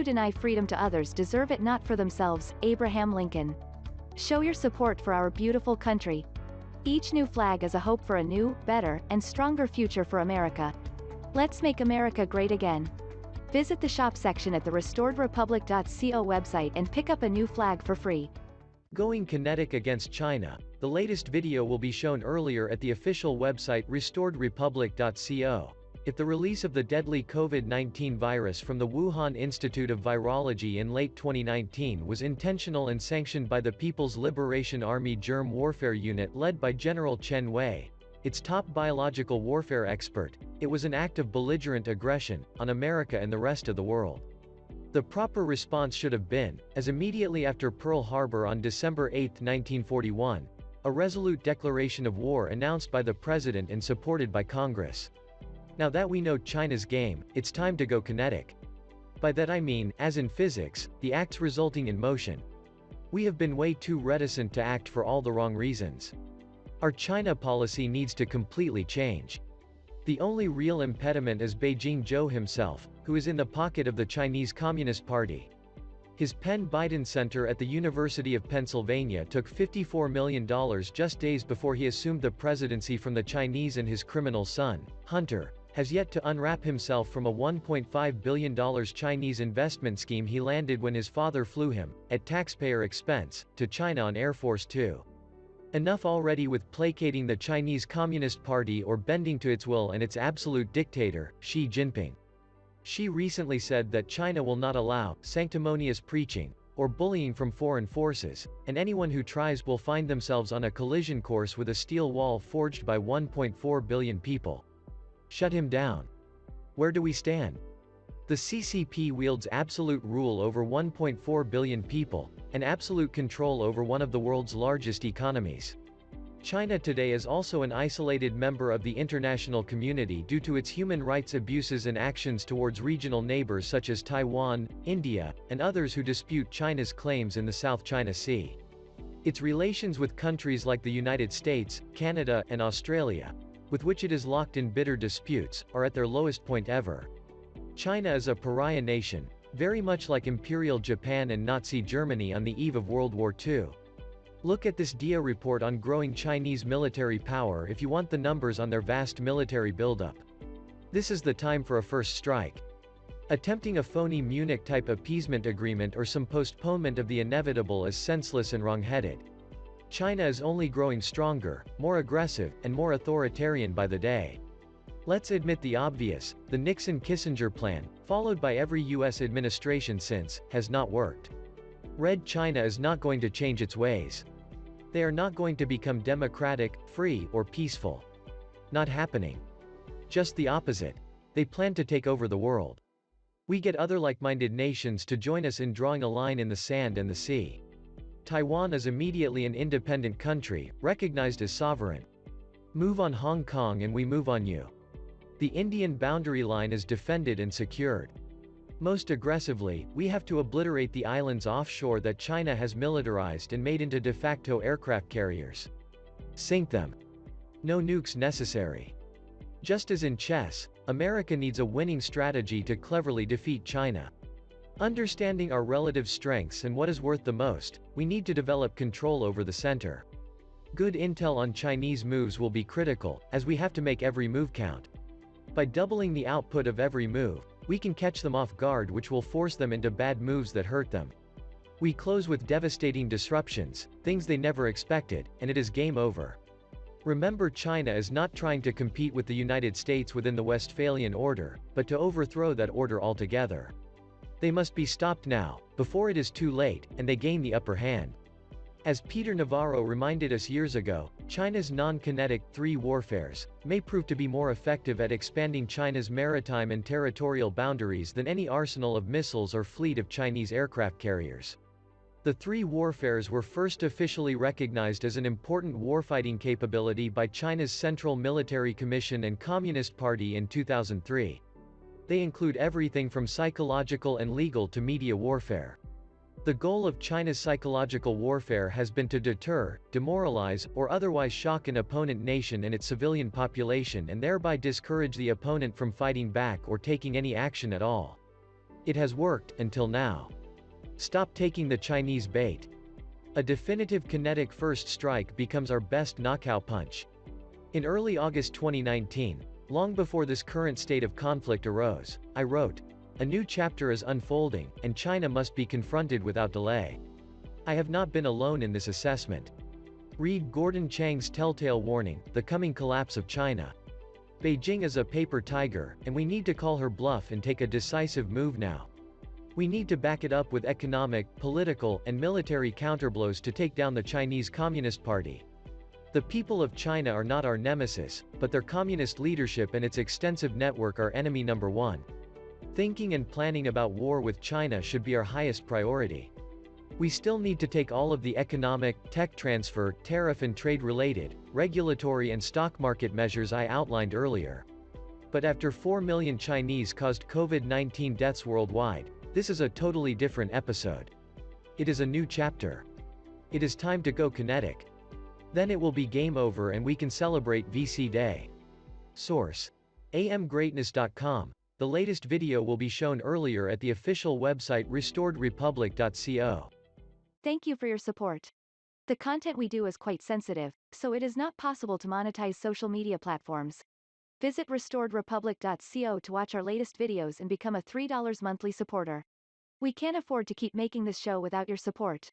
who deny freedom to others deserve it not for themselves. Abraham Lincoln. Show your support for our beautiful country. Each new flag is a hope for a new, better, and stronger future for America. Let's make America great again. Visit the shop section at the restoredrepublic.co website and pick up a new flag for free. Going kinetic against China. The latest video will be shown earlier at the official website restoredrepublic.co. If the release of the deadly COVID-19 virus from the Wuhan Institute of Virology in late 2019 was intentional and sanctioned by the People's Liberation Army Germ Warfare Unit led by General Chen Wei, its top biological warfare expert, it was an act of belligerent aggression on America and the rest of the world. The proper response should have been, as immediately after Pearl Harbor on December 8, 1941, a resolute declaration of war announced by the President and supported by Congress. Now that we know China's game, it's time to go kinetic. By that I mean, as in physics, the acts resulting in motion. We have been way too reticent to act for all the wrong reasons. Our China policy needs to completely change. The only real impediment is Beijing Joe himself, who is in the pocket of the Chinese Communist Party. His Penn Biden Center at the University of Pennsylvania took $54 million just days before he assumed the presidency from the Chinese, and his criminal son, Hunter, has yet to unwrap himself from a $1.5 billion Chinese investment scheme he landed when his father flew him, at taxpayer expense, to China on Air Force Two. Enough already with placating the Chinese Communist Party or bending to its will and its absolute dictator, Xi Jinping. Xi recently said that China will not allow sanctimonious preaching or bullying from foreign forces, and anyone who tries will find themselves on a collision course with a steel wall forged by 1.4 billion people. Shut him down. Where do we stand? The CCP wields absolute rule over 1.4 billion people, and absolute control over one of the world's largest economies. China today is also an isolated member of the international community due to its human rights abuses and actions towards regional neighbors such as Taiwan, India, and others who dispute China's claims in the South China Sea. Its relations with countries like the United States, Canada, and Australia, with which it is locked in bitter disputes, are at their lowest point ever. China is a pariah nation, very much like Imperial Japan and Nazi Germany on the eve of World War II. Look at this DIA report on growing Chinese military power if you want the numbers on their vast military buildup. This is the time for a first strike. Attempting a phony Munich-type appeasement agreement or some postponement of the inevitable is senseless and wrong-headed. China is only growing stronger, more aggressive, and more authoritarian by the day. Let's admit the obvious, the Nixon-Kissinger plan, followed by every US administration since, has not worked. Red China is not going to change its ways. They are not going to become democratic, free, or peaceful. Not happening. Just the opposite. They plan to take over the world. We get other like-minded nations to join us in drawing a line in the sand and the sea. Taiwan is immediately an independent country, recognized as sovereign. Move on Hong Kong and we move on you. The Indian boundary line is defended and secured. Most aggressively, we have to obliterate the islands offshore that China has militarized and made into de facto aircraft carriers. Sink them. No nukes necessary. Just as in chess, America needs a winning strategy to cleverly defeat China. Understanding our relative strengths and what is worth the most, we need to develop control over the center. Good intel on Chinese moves will be critical, as we have to make every move count. By doubling the output of every move, we can catch them off guard, which will force them into bad moves that hurt them. We close with devastating disruptions, things they never expected, and it is game over. Remember, China is not trying to compete with the United States within the Westphalian Order, but to overthrow that order altogether. They must be stopped now, before it is too late, and they gain the upper hand. As Peter Navarro reminded us years ago, China's non-kinetic 3 warfares may prove to be more effective at expanding China's maritime and territorial boundaries than any arsenal of missiles or fleet of Chinese aircraft carriers. The 3 warfares were first officially recognized as an important warfighting capability by China's Central Military Commission and Communist Party in 2003. They include everything from psychological and legal to media warfare. The goal of China's psychological warfare has been to deter, demoralize, or otherwise shock an opponent nation and its civilian population and thereby discourage the opponent from fighting back or taking any action at all. It has worked, until now. Stop taking the Chinese bait. A definitive kinetic first strike becomes our best knockout punch. In early August 2019, long before this current state of conflict arose, I wrote, "A new chapter is unfolding, and China must be confronted without delay." I have not been alone in this assessment. Read Gordon Chang's telltale warning, The Coming Collapse of China. Beijing is a paper tiger, and we need to call her bluff and take a decisive move now. We need to back it up with economic, political, and military counterblows to take down the Chinese Communist Party. The people of China are not our nemesis, but their communist leadership and its extensive network are enemy number one. Thinking and planning about war with China should be our highest priority. We still need to take all of the economic, tech transfer, tariff and trade-related, regulatory and stock market measures I outlined earlier. But after 4 million Chinese caused COVID-19 deaths worldwide, this is a totally different episode. It is a new chapter. It is time to go kinetic. Then it will be game over and we can celebrate VC Day. Source: amgreatness.com. The latest video will be shown earlier at the official website restoredrepublic.co. Thank you for your support. The content we do is quite sensitive, so it is not possible to monetize social media platforms. Visit restoredrepublic.co to watch our latest videos and become a $3 monthly supporter. We can't afford to keep making this show without your support.